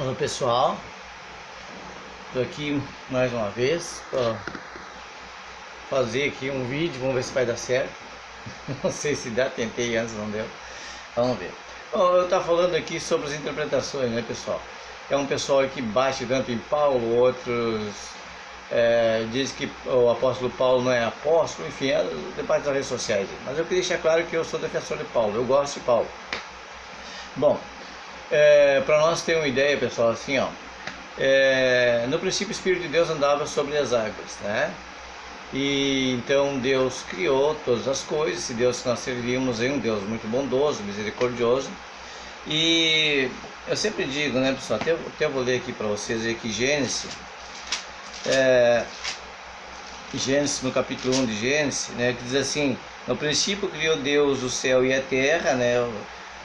Olá pessoal, estou aqui mais uma vez para fazer aqui um vídeo, vamos ver se vai dar certo. Não sei se dá, tentei antes, não deu. Vamos ver. Bom, eu estava falando aqui sobre as interpretações, né pessoal? É um pessoal que bate tanto em Paulo, outros diz que o apóstolo Paulo não é apóstolo, enfim, é o debate das redes sociais. Mas eu queria deixar claro que eu sou defensor de Paulo, eu gosto de Paulo. Bom, para nós ter uma ideia, pessoal, assim, ó. No princípio o Espírito de Deus andava sobre as águas, né? E então Deus criou todas as coisas. Esse Deus que nós servimos é um Deus muito bondoso, misericordioso. E eu sempre digo, né, pessoal, até vou ler aqui para vocês aqui Gênesis no capítulo 1 de Gênesis, né, que diz assim: no princípio criou Deus o céu e a terra, né?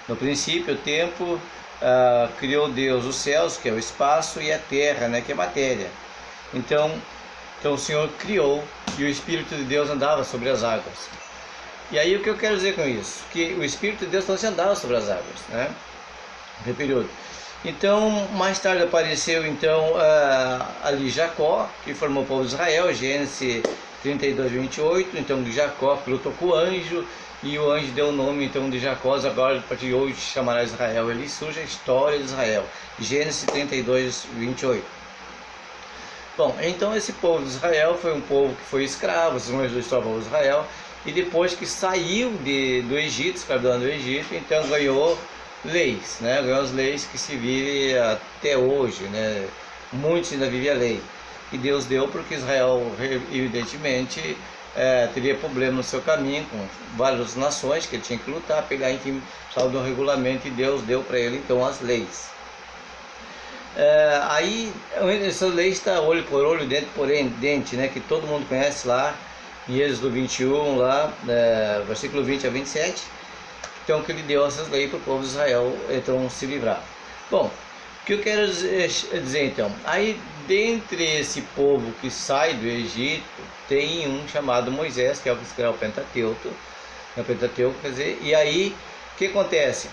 No princípio, o tempo, criou Deus os céus, que é o espaço, e a terra, né, que é a matéria. Então o Senhor criou e o Espírito de Deus andava sobre as águas. E aí o que eu quero dizer com isso? Que o Espírito de Deus também andava sobre as águas, né? No período. Então, mais tarde apareceu então ali Jacó, que formou o povo de Israel, Gênesis 32, 28. Então Jacó lutou com o anjo, e o anjo deu o nome então de Jacó. Agora, a partir de hoje, chamará Israel. Ele surge a história de Israel, Gênesis 32, 28. Bom, então esse povo de Israel foi um povo que foi escravo, os irmãos do povo de Israel, e depois que saiu do Egito, escravidão do Egito, então ganhou leis, né? Ganhou as leis que se vivem até hoje, né? Muitos ainda vivem a lei, e Deus deu porque Israel, evidentemente, teria problema no seu caminho com várias nações que ele tinha que lutar, pegar, enfim, precisava de um regulamento, e Deus deu para ele então as leis. Aí essa lei está olho por olho, dente por dente, né, que todo mundo conhece lá em Êxodo 21, lá, versículo 20 a 27. Então que ele deu essas leis para o povo de Israel então se livrar. Bom, o que eu quero dizer então? Aí dentre esse povo que sai do Egito, tem um chamado Moisés, que é o que escreve o Pentateuco, quer dizer, e aí o que acontece?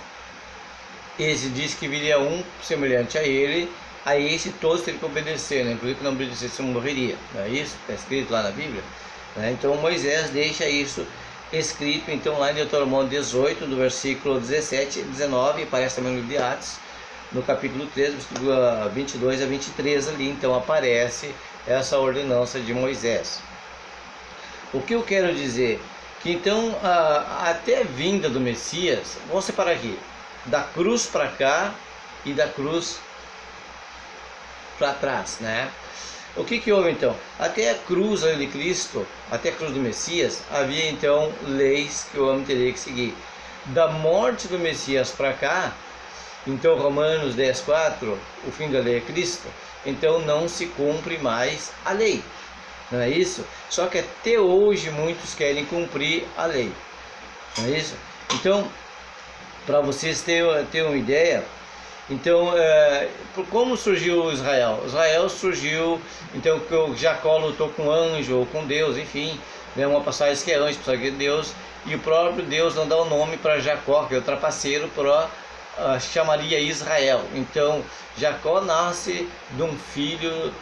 Esse diz que viria um semelhante a ele, a esse todos teriam que obedecer, né? Inclusive que não obedecesse morreria, não é isso? Está escrito lá na Bíblia, né? Então Moisés deixa isso escrito então lá em Deuteronômio 18, do versículo 17 e 19, aparece também no livro de Atos, no capítulo 3, versículo 22 a 23, ali então aparece essa ordenança de Moisés. O que eu quero dizer? Que então até a vinda do Messias, vamos separar aqui, da cruz para cá e da cruz para trás, né? O que houve então? Até a cruz de Cristo, até a cruz do Messias, havia então leis que o homem teria que seguir. Da morte do Messias para cá, então Romanos 10:4, o fim da lei é Cristo, então não se cumpre mais a lei, não é isso? Só que até hoje muitos querem cumprir a lei, não é isso? Então, para vocês terem uma ideia, então, como surgiu Israel? Israel surgiu, então, que o Jacó lutou com o anjo, ou com Deus, enfim, né, uma passagem que é anjo, passagem que é Deus, e o próprio Deus não dá o nome para Jacó, que é o trapaceiro, chamaria Israel. Então, Jacó nasce de um filho,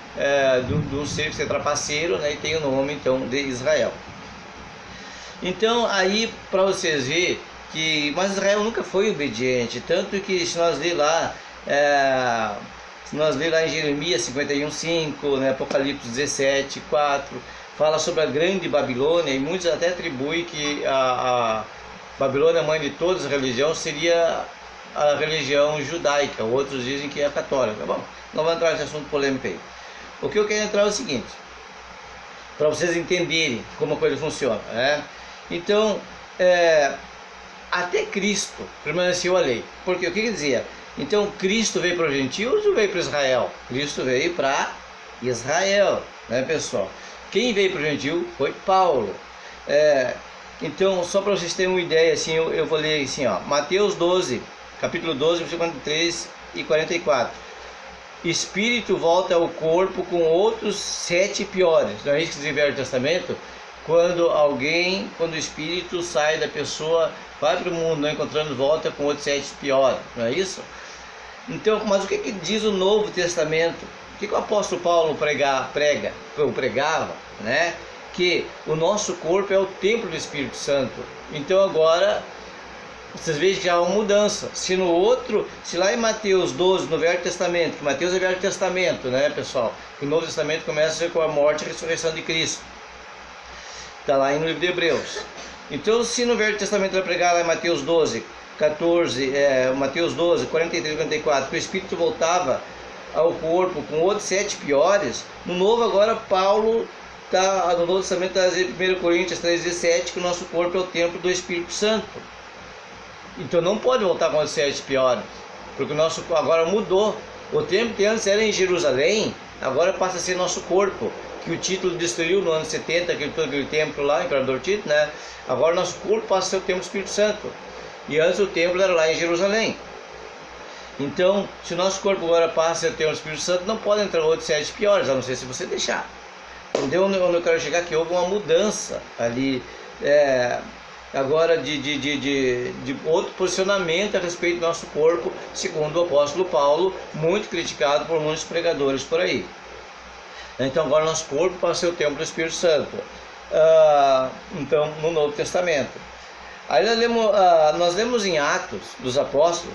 de um ser que é trapaceiro, né, e tem o nome, então, de Israel. Então, aí, para vocês verem, mas Israel nunca foi obediente, tanto que se nós ler lá em Jeremias 51:5, né, Apocalipse 17:4, fala sobre a grande Babilônia, e muitos até atribuem que a Babilônia, mãe de todas as religiões, seria a religião judaica, outros dizem que é a católica. Bom, não vamos entrar nesse assunto polêmico aí. O que eu quero entrar é o seguinte, para vocês entenderem como a coisa funciona, né? Então, até Cristo permaneceu a lei. Porque o que dizia? Então Cristo veio para os gentios ou veio para Israel? Cristo veio para Israel, né, pessoal? Quem veio para o gentio foi Paulo. Então, só para vocês terem uma ideia, assim, eu vou ler assim, ó, Mateus 12, capítulo 12, versículo 43 e 44. Espírito volta ao corpo com outros 7 piores. Não é isso que diz o Velho Testamento? Quando o espírito sai da pessoa, vai para o mundo, não encontrando volta com outros 7 piores, não é isso? Então, mas o que diz o Novo Testamento? O que o apóstolo Paulo pregava, né? Que o nosso corpo é o templo do Espírito Santo. Então agora vocês veem que há uma mudança. Se lá em Mateus 12, no Velho Testamento, que Mateus é Velho Testamento, né, pessoal? Que o Novo Testamento começa com a morte e a ressurreição de Cristo. Está lá no livro de Hebreus. Então, se no Velho Testamento ele pregar lá em Mateus 12, 14, Mateus 12, 43 e 44, que o Espírito voltava ao corpo com outros 7 piores, no Novo agora Paulo no Novo Testamento está dizendo em 1 Coríntios 3,17 que o nosso corpo é o templo do Espírito Santo. Então não pode voltar com os 7 piores, porque o nosso agora mudou. O templo que antes era em Jerusalém, agora passa a ser nosso corpo, que o Tito destruiu no ano 70, aquele templo lá, o imperador Tito, né? Agora nosso corpo passa a ser o templo do Espírito Santo. E antes o templo era lá em Jerusalém. Então, se o nosso corpo agora passa a ser o templo do Espírito Santo, não pode entrar outros 7 piores, a não ser se você deixar. Então, onde eu quero chegar, que houve uma mudança ali, agora de outro posicionamento a respeito do nosso corpo, segundo o apóstolo Paulo, muito criticado por muitos pregadores por aí. Então agora nosso corpo passa a ser o templo do Espírito Santo. Então no Novo Testamento. Aí nós lemos em Atos dos Apóstolos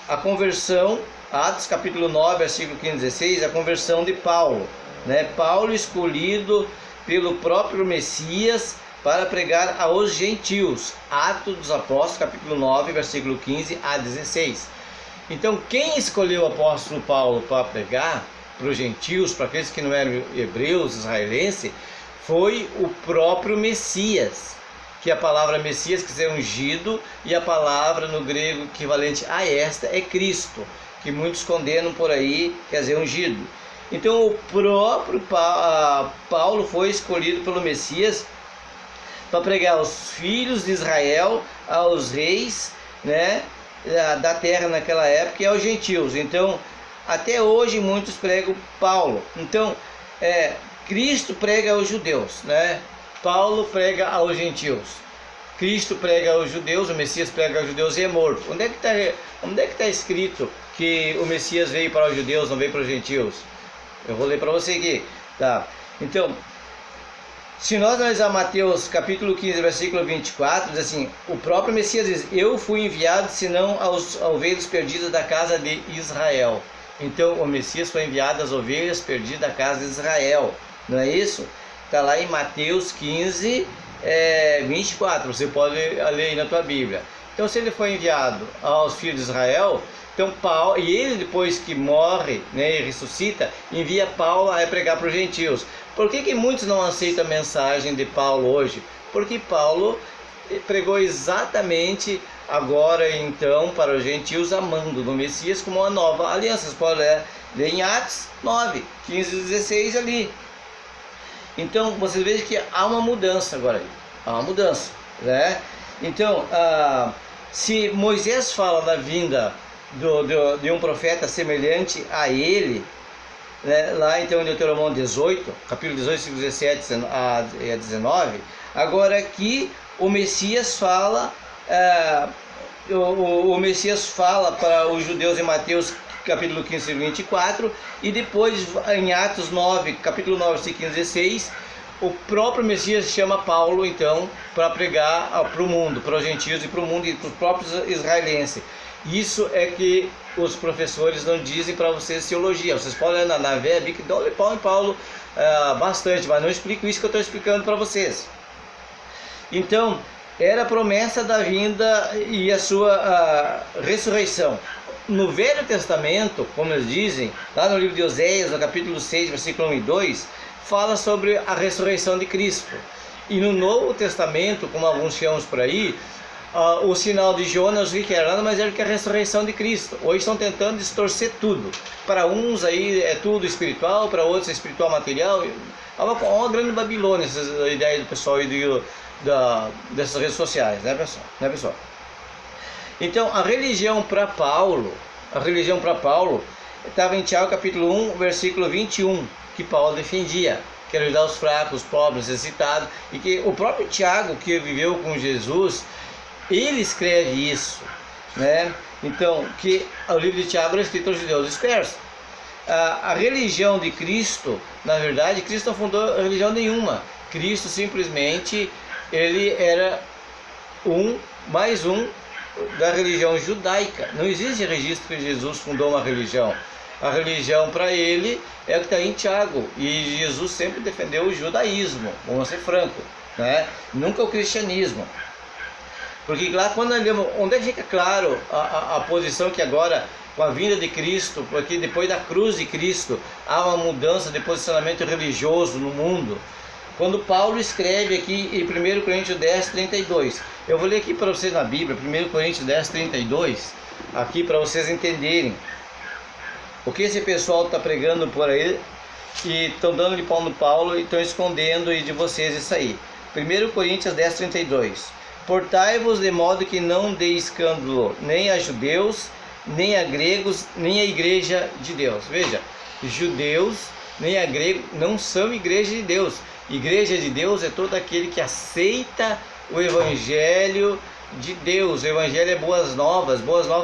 a conversão, Atos capítulo 9, versículo 15 e 16, a conversão de Paulo, né? Paulo escolhido pelo próprio Messias para pregar aos gentios. Atos dos Apóstolos, capítulo 9, versículo 15 a 16. Então, quem escolheu o apóstolo Paulo para pregar para os gentios, para aqueles que não eram hebreus, israelenses, foi o próprio Messias. Que a palavra Messias quer dizer ungido, e a palavra no grego equivalente a esta é Cristo, que muitos condenam por aí, quer dizer ungido. Então, o próprio Paulo foi escolhido pelo Messias para pregar aos filhos de Israel, aos reis, né, da terra naquela época, e aos gentios. Então, até hoje muitos pregam Paulo. Então, Cristo prega aos judeus, né? Paulo prega aos gentios. Cristo prega aos judeus, o Messias prega aos judeus e é morto. Onde é que está escrito que o Messias veio para os judeus, não veio para os gentios? Eu vou ler para você aqui, tá? Então, se nós analisar Mateus capítulo 15, versículo 24, diz assim: o próprio Messias diz: eu fui enviado senão aos ovelhas perdidas da casa de Israel. Então o Messias foi enviado às ovelhas perdidas da casa de Israel, não é isso? Está lá em Mateus 15, 24, você pode ler aí na tua Bíblia. Então, se ele foi enviado aos filhos de Israel, então Paulo, e ele depois que morre, né, e ressuscita, envia Paulo a pregar para os gentios. Por que muitos não aceitam a mensagem de Paulo hoje? Porque Paulo pregou exatamente agora então para os gentios, amando no Messias como uma nova aliança. Você pode ler em Atos 9, 15 e 16 ali. Então vocês vejam que há uma mudança agora, há uma mudança, né? Então, se Moisés fala da vinda de um profeta semelhante a ele, né, lá então em Deuteronômio 18, capítulo 18, 17 a 19, agora aqui o Messias fala, o Messias fala para os judeus em Mateus capítulo 15, 24, e depois em Atos 9, capítulo 9, versículo 15 e 16, o próprio Messias chama Paulo então para pregar para o mundo, para os gentios e para o mundo e para os próprios israelenses. Isso é que os professores não dizem para vocês teologia. Vocês podem ler na VEB que dão Paulo em Paulo bastante, mas não explico isso que eu estou explicando para vocês. Então, era a promessa da vinda e a sua ressurreição. No Velho Testamento, como eles dizem, lá no livro de Oséias, no capítulo 6, versículo 1 e 2, fala sobre a ressurreição de Cristo. E no Novo Testamento, como alguns chamam por aí, o sinal de Jonas, o que era nada mais era que a ressurreição de Cristo. Hoje estão tentando distorcer tudo. Para uns aí é tudo espiritual, para outros é espiritual material. É uma grande Babilônia essa ideia do pessoal aí dessas redes sociais, né, pessoal? Então, a religião para Paulo estava em Tiago capítulo 1, versículo 21, que Paulo defendia, que era ajudar os fracos, os pobres, necessitados, e que o próprio Tiago, que viveu com Jesus, ele escreve isso, né? Então, que o livro de Tiago é escrito aos judeus dispersos. A religião de Cristo, na verdade, Cristo não fundou religião nenhuma. Cristo simplesmente, ele era mais um da religião judaica. Não existe registro que Jesus fundou uma religião. A religião para ele é o que está em Tiago. E Jesus sempre defendeu o judaísmo, vamos ser franco, né? Nunca o cristianismo. Porque lá quando olhamos, onde é que fica claro a posição que agora, com a vinda de Cristo, porque depois da cruz de Cristo, há uma mudança de posicionamento religioso no mundo. Quando Paulo escreve aqui em 1 Coríntios 10, 32, eu vou ler aqui para vocês na Bíblia, 1 Coríntios 10, 32, aqui para vocês entenderem o que esse pessoal está pregando por aí, e estão dando de pau no Paulo e estão escondendo de vocês isso aí. 1 Coríntios 10, 32, portai-vos de modo que não dê escândalo nem a judeus, nem a gregos, nem a igreja de Deus. Veja, judeus nem a gregos não são igreja de Deus. Igreja de Deus é todo aquele que aceita o evangelho de Deus. O evangelho é boas novas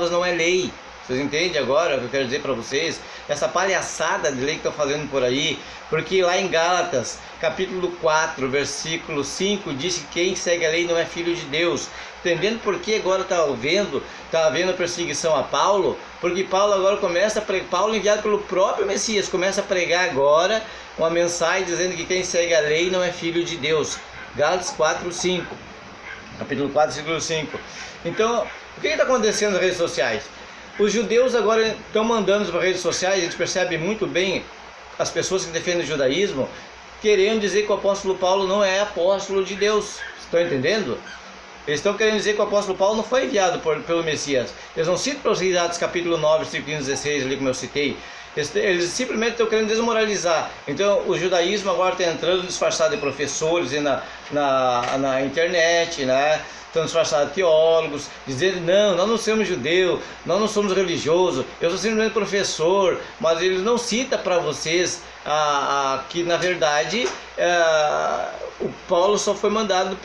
não é lei. Vocês entendem agora o que eu quero dizer para vocês? Essa palhaçada de lei que estão fazendo por aí, porque lá em Gálatas, capítulo 4, versículo 5, diz que quem segue a lei não é filho de Deus. Entendendo por que agora está havendo perseguição a Paulo? Porque Paulo agora começa a pregar, Paulo enviado pelo próprio Messias, começa a pregar agora uma mensagem dizendo que quem segue a lei não é filho de Deus. Gálatas 4, 5. Capítulo 4, versículo 5. Então, o que está acontecendo nas redes sociais? Os judeus agora estão mandando para as redes sociais, a gente percebe muito bem as pessoas que defendem o judaísmo, querendo dizer que o apóstolo Paulo não é apóstolo de Deus. Estão entendendo? Eles estão querendo dizer que o apóstolo Paulo não foi enviado pelo Messias. Eles não citam para os Atos capítulo 9, versículo 15, 16, ali como eu citei. Eles simplesmente estão querendo desmoralizar. Então o judaísmo agora está entrando disfarçado de professores e na internet, né? Estão disfarçados de teólogos, dizendo, não, nós não somos judeus, nós não somos religiosos, eu sou simplesmente professor, mas eles não citam para vocês que na verdade o Paulo só foi mandado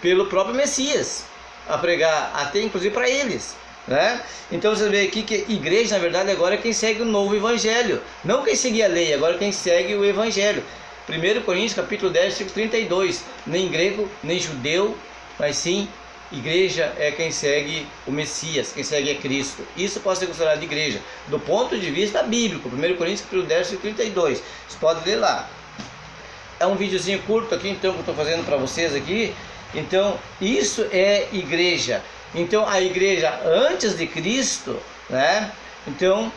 pelo próprio Messias a pregar, até inclusive para eles, né? Então você vê aqui que a igreja na verdade agora é quem segue o novo evangelho, não quem seguia a lei, agora quem segue o evangelho. 1 Coríntios capítulo 10, versículo 32, nem grego, nem judeu, mas sim igreja é quem segue o Messias, quem segue é Cristo. Isso pode ser considerado de igreja, do ponto de vista bíblico. 1 Coríntios 10, 32. Você pode ler lá. É um videozinho curto aqui, então, que eu estou fazendo para vocês aqui. Então, isso é igreja. Então, a igreja antes de Cristo, né? Então,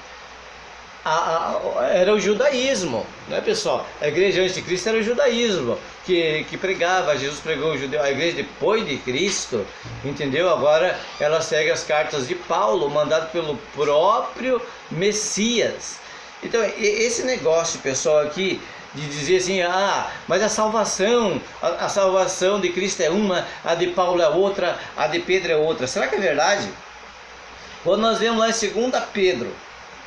era o judaísmo, né, pessoal? A igreja antes de Cristo era o judaísmo, que pregava, Jesus pregou o judeu. A igreja depois de Cristo, entendeu? Agora ela segue as cartas de Paulo, mandado pelo próprio Messias. Então, esse negócio, pessoal, aqui, de dizer assim, mas a salvação de Cristo é uma, a de Paulo é outra, a de Pedro é outra. Será que é verdade? Quando nós vemos lá em 2 Pedro,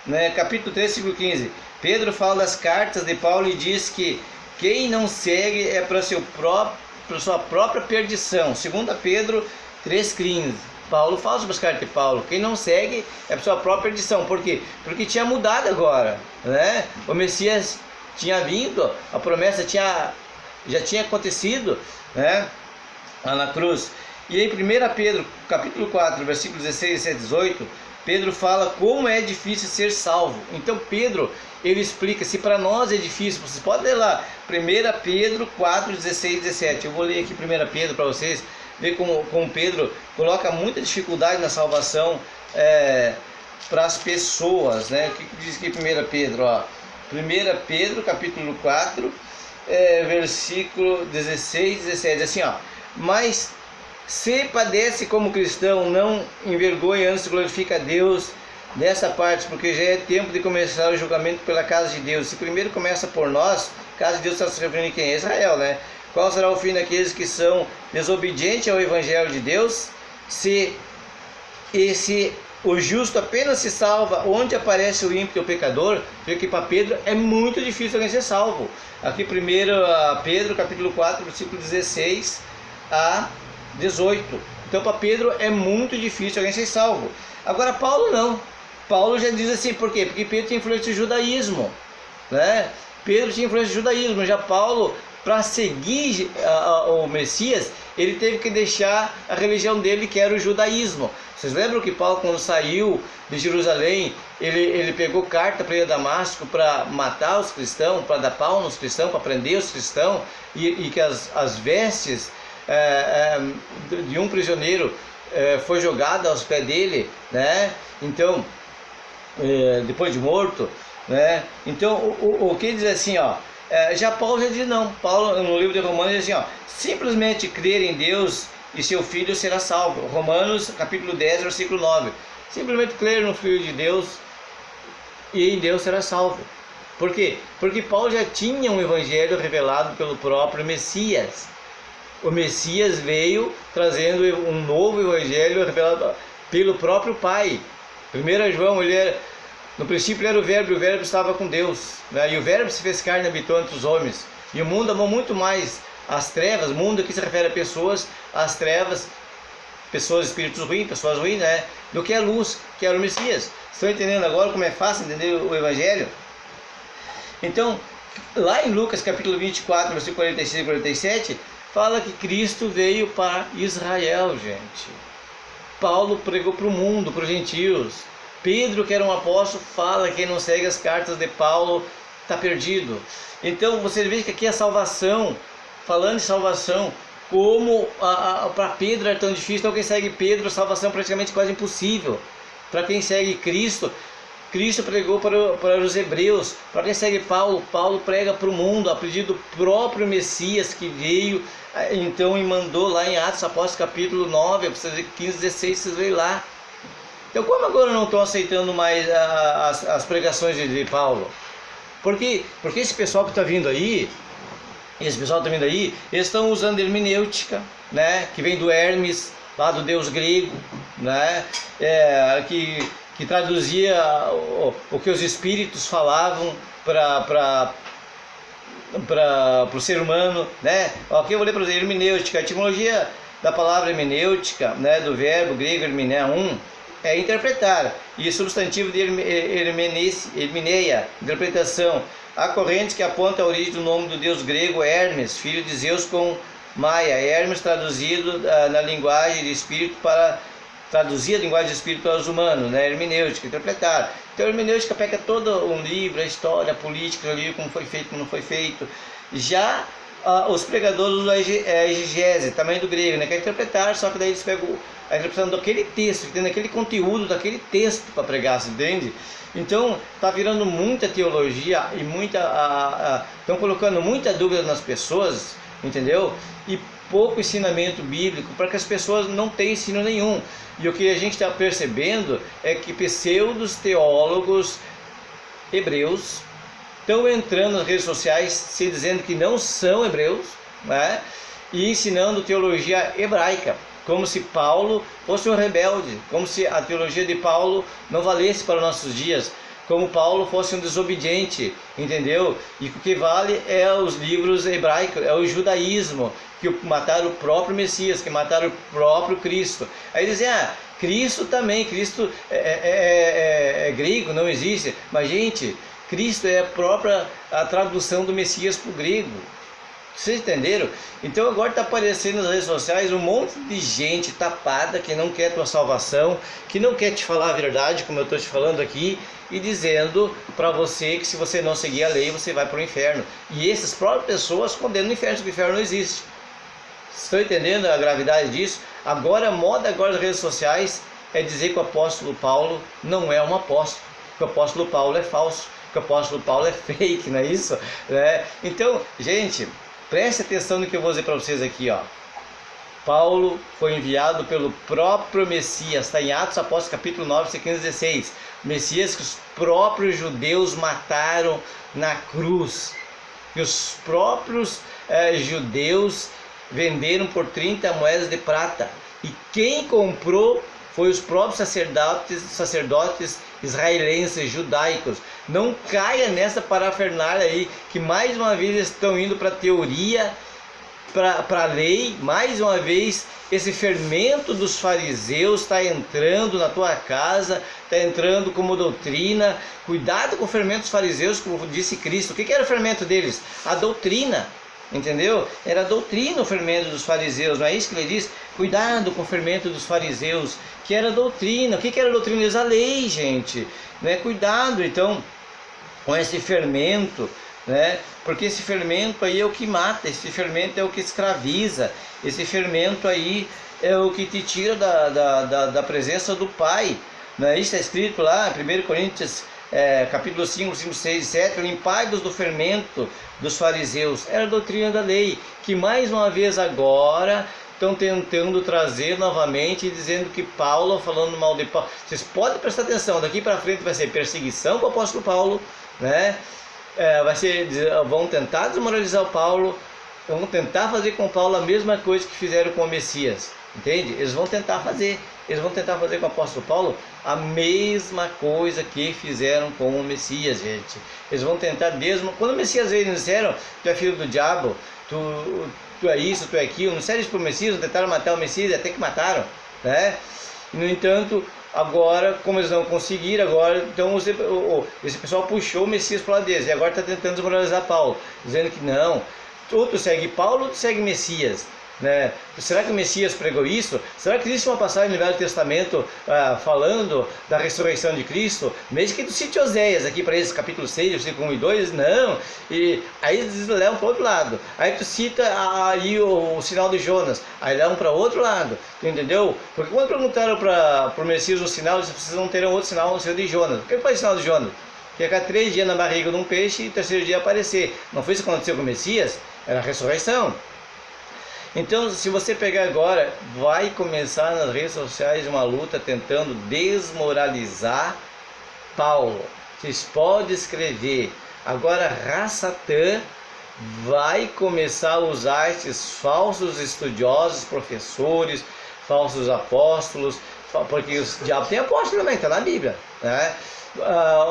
né, capítulo 3, versículo 15, Pedro fala das cartas de Paulo e diz que quem não segue é para sua própria perdição. 2 Pedro 3,15. Paulo fala sobre as cartas de Paulo. Quem não segue é para sua própria perdição. Por quê? Porque tinha mudado agora, né? O Messias tinha vindo, a promessa já tinha acontecido, né? Lá na cruz. E em 1 Pedro, capítulo 4, versículos 16, 17, 18, Pedro fala como é difícil ser salvo. Então Pedro, ele explica, se para nós é difícil, vocês podem ler lá, 1 Pedro 4, 16 e 17. Eu vou ler aqui 1 Pedro para vocês, ver como Pedro coloca muita dificuldade na salvação para as pessoas, né? O que diz aqui 1 Pedro? 1 Pedro, capítulo 4, versículo 16 e 17, assim, mas se padece como cristão, não envergonha, antes glorifica a Deus dessa parte, porque já é tempo de começar o julgamento pela casa de Deus. Se primeiro começa por nós, a casa de Deus está se referindo a quem? Israel, né? Qual será o fim daqueles que são desobedientes ao evangelho de Deus? Se o justo apenas se salva onde aparece o ímpio e o pecador, porque para Pedro é muito difícil alguém ser salvo. Aqui 1 Pedro, capítulo 4, versículo 16 a 18. Então para Pedro é muito difícil alguém ser salvo. Agora Paulo não. Paulo já diz assim, por quê? Porque Pedro tinha influência do judaísmo, né? Pedro tinha influência do judaísmo, já Paulo, para seguir o Messias, ele teve que deixar a religião dele, que era o judaísmo. Vocês lembram que Paulo, quando saiu de Jerusalém, ele pegou carta para ir a Damasco para matar os cristãos, para dar pau nos cristãos, para prender os cristãos, e que as vestes de um prisioneiro foi jogada aos pés dele, né? Então, depois de morto, né? Então, o que diz assim, ó, já Paulo já diz não. Paulo, no livro de Romanos, diz assim, ó, simplesmente crer em Deus e seu Filho será salvo. Romanos, capítulo 10, versículo 9. Simplesmente crer no Filho de Deus e em Deus será salvo. Por quê? Porque Paulo já tinha um evangelho revelado pelo próprio Messias. O Messias veio trazendo um novo evangelho revelado pelo próprio Pai. 1 João, no princípio era o Verbo, e o Verbo estava com Deus, né? E o Verbo se fez carne e habitou entre os homens. E o mundo amou muito mais as trevas, mundo que se refere a pessoas, as trevas, pessoas, espíritos ruins, pessoas ruins, né? Do que a luz, que era o Messias. Estão entendendo agora como é fácil entender o Evangelho? Então, lá em Lucas capítulo 24, versículo 46 e 47, fala que Cristo veio para Israel, gente. Paulo pregou para o mundo, para os gentios. Pedro, que era um apóstolo, fala que quem não segue as cartas de Paulo está perdido. Então você vê que aqui a salvação, falando de salvação, como para Pedro é tão difícil, então quem segue Pedro, a salvação é praticamente quase impossível. Para quem segue Cristo, Cristo pregou para os hebreus. Para quem segue Paulo, Paulo prega para o mundo, a pedido do próprio Messias que veio, então, e mandou lá em Atos Apóstolos capítulo 9, 15, 16, vocês veem lá. Então, como agora não estão aceitando mais as pregações de Paulo? Porque esse pessoal que está vindo aí, eles estão usando hermenêutica, né, que vem do Hermes, lá do deus grego, né, que traduzia o que os espíritos falavam para o ser humano, né? Aqui eu vou ler para vocês, hermenêutica, a etimologia da palavra hermenêutica, né, do verbo grego hermeneun, é interpretar, e o substantivo de hermeneia, interpretação, a corrente que aponta a origem do nome do deus grego Hermes, filho de Zeus com Maia. Hermes traduzido na linguagem de espírito para traduzir a linguagem de espírito para os humanos, né? Hermenêutica, interpretar. Então a hermenêutica pega todo um livro, a história, a política, ali, como foi feito, como não foi feito. Já os pregadores usam a exegese, também do grego, né? Que é interpretar, só que daí eles pegam a interpretação daquele texto, que tem aquele conteúdo daquele texto para pregar, se entende? Então está virando muita teologia e estão colocando muita dúvida nas pessoas, entendeu? E pouco ensinamento bíblico, para que as pessoas não tenham ensino nenhum. E o que a gente está percebendo é que pseudos teólogos hebreus estão entrando nas redes sociais se dizendo que não são hebreus, né? E ensinando teologia hebraica, como se Paulo fosse um rebelde, como se a teologia de Paulo não valesse para os nossos dias, como Paulo fosse um desobediente, entendeu? E o que vale é os livros hebraicos, é o judaísmo, que mataram o próprio Messias, que mataram o próprio Cristo. Aí dizem, Cristo também, Cristo é grego, não existe. Mas, gente, Cristo é a tradução do Messias para o grego. Vocês entenderam? Então agora está aparecendo nas redes sociais um monte de gente tapada que não quer tua salvação, que não quer te falar a verdade, como eu estou te falando aqui, e dizendo para você que se você não seguir a lei, você vai para o inferno. E essas próprias pessoas condenam o inferno, porque o inferno não existe. Estão entendendo a gravidade disso? Agora a moda agora das redes sociais é dizer que o apóstolo Paulo não é um apóstolo, que o apóstolo Paulo é falso, que o apóstolo Paulo é fake, não é isso? Então, gente, preste atenção no que eu vou dizer para vocês aqui, ó. Paulo foi enviado pelo próprio Messias, está em Atos Apóstolos capítulo 9, 15, 16. Messias que os próprios judeus mataram na cruz, que os próprios judeus venderam por 30 moedas de prata. E quem comprou foi os próprios sacerdotes israelenses, judaicos. Não caia nessa parafernália aí, que mais uma vez estão indo para a teoria para a lei, mais uma vez, esse fermento dos fariseus está entrando na tua casa, está entrando como doutrina. Cuidado com o fermento dos fariseus, como disse Cristo. O que era o fermento deles? A doutrina. Entendeu? Era a doutrina o fermento dos fariseus, não é isso que ele diz? Cuidado com o fermento dos fariseus, que era a doutrina. O que era a doutrina deles? A lei, gente. Né? Cuidado, então, com esse fermento, né? Porque esse fermento aí é o que mata, esse fermento é o que escraviza, esse fermento aí é o que te tira da presença do Pai. Né? Isso está escrito lá em 1 Coríntios capítulo 5, 6 e 7, limpai-vos do fermento dos fariseus. Era a doutrina da lei, que mais uma vez agora estão tentando trazer novamente, dizendo que Paulo, falando mal de Paulo. Vocês podem prestar atenção, daqui para frente vai ser perseguição com o apóstolo Paulo, né? Vão tentar desmoralizar o Paulo, vão tentar fazer com Paulo a mesma coisa que fizeram com o Messias, entende? Eles vão tentar fazer com o apóstolo Paulo a mesma coisa que fizeram com o Messias, gente. Eles vão tentar quando o Messias veio, eles disseram: tu é filho do diabo, tu é isso, tu é aquilo. Não disseram isso para o Messias, não tentaram matar o Messias, até que mataram, né? No entanto, agora, como eles não conseguiram, agora então esse pessoal puxou o Messias para o lado deles, e agora está tentando desmoralizar Paulo, dizendo que não, ou tu segue Paulo ou tu segue Messias, né? Será que o Messias pregou isso? Será que existe uma passagem no Velho Testamento falando da ressurreição de Cristo? Mesmo que tu cite Oséias aqui para eles, capítulo 6, versículo 1 e 2, não. E aí eles levam para o outro lado. Aí tu cita aí o sinal de Jonas, aí levam para o outro lado. Tu entendeu? Porque quando perguntaram para o Messias o sinal, eles vocês não terão outro sinal, o sinal de Jonas. O que foi o sinal de Jonas? Que ficar 3 dias na barriga de um peixe e o terceiro dia aparecer. Não foi isso que aconteceu com o Messias? Era a ressurreição. Então, se você pegar agora, vai começar nas redes sociais uma luta tentando desmoralizar Paulo. Vocês podem escrever. Agora, Rassatã vai começar a usar esses falsos estudiosos, professores, falsos apóstolos, porque o diabo tem apóstolo também, está na Bíblia, né?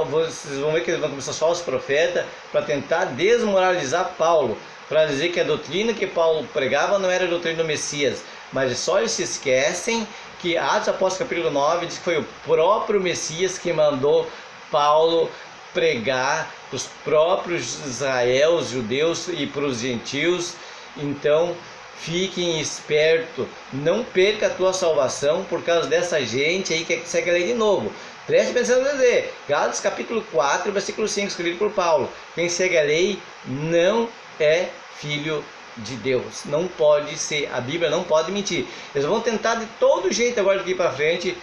Vocês vão ver que eles vão começar os falsos profetas para tentar desmoralizar Paulo, para dizer que a doutrina que Paulo pregava não era a doutrina do Messias, mas só eles se esquecem que Atos Apóstolos capítulo 9 diz que foi o próprio Messias que mandou Paulo pregar para os próprios Israel, os judeus e para os gentios. Então fiquem espertos, não perca a tua salvação por causa dessa gente aí que segue a lei de novo. Preste atenção a dizer, Gálatas capítulo 4, versículo 5, escrito por Paulo: quem segue a lei não é filho de Deus, não pode ser, a Bíblia não pode mentir. Eles vão tentar de todo jeito agora daqui para frente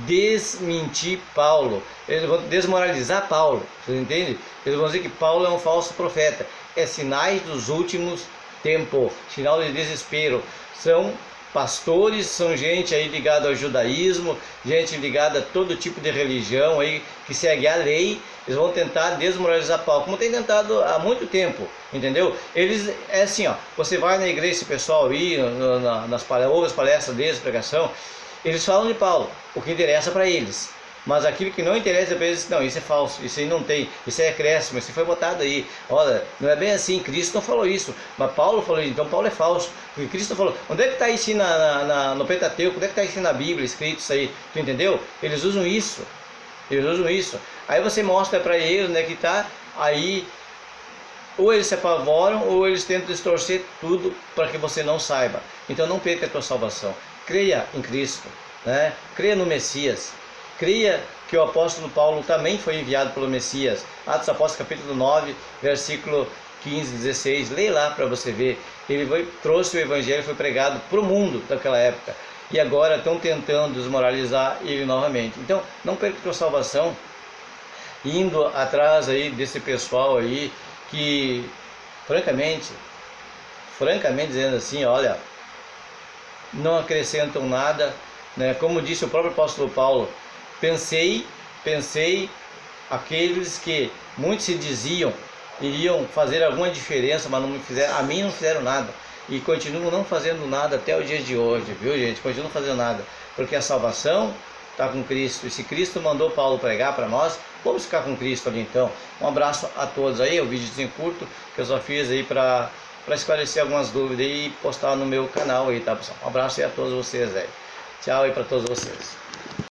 desmentir Paulo, eles vão desmoralizar Paulo, você entende? Eles vão dizer que Paulo é um falso profeta. É sinais dos últimos tempos, sinal de desespero. São pastores, são gente aí ligada ao judaísmo, gente ligada a todo tipo de religião aí que segue a lei. Eles vão tentar desmoralizar Paulo, como tem tentado há muito tempo, entendeu? Eles, é assim, ó, você vai na igreja, esse pessoal aí, ouve as palestras deles, pregação, eles falam de Paulo, o que interessa para eles. Mas aquilo que não interessa para eles, não, isso é falso, isso aí não tem, isso é acréscimo, isso foi botado aí. Olha, não é bem assim, Cristo não falou isso, mas Paulo falou isso, então Paulo é falso, porque Cristo falou. Onde é que está isso no Pentateuco? Onde é que está isso na Bíblia, escrito isso aí? Tu entendeu? Eles usam isso, Aí você mostra para eles, né, que está aí, ou eles se apavoram, ou eles tentam distorcer tudo para que você não saiba. Então não perca a tua salvação, creia em Cristo, né? Creia no Messias. Creia que o apóstolo Paulo também foi enviado pelo Messias. Atos Apóstolos capítulo 9, versículo 15, 16. Leia lá para você ver. Ele trouxe o evangelho, foi pregado para o mundo daquela época. E agora estão tentando desmoralizar ele novamente. Então, não perca a tua salvação indo atrás aí desse pessoal aí que, francamente dizendo assim, olha, não acrescentam nada, né? Como disse o próprio apóstolo Paulo, pensei aqueles que muitos se diziam iriam fazer alguma diferença, mas não me fizeram, a mim não fizeram nada, e continuam não fazendo nada até o dia de hoje, viu, gente? Continuam fazendo nada, porque a salvação está com Cristo, e se Cristo mandou Paulo pregar para nós, vamos ficar com Cristo ali então. Um abraço a todos aí, o vídeo curto que eu só fiz aí para para esclarecer algumas dúvidas e postar no meu canal aí, tá pessoal? Um abraço aí a todos vocês aí. Tchau aí para todos vocês.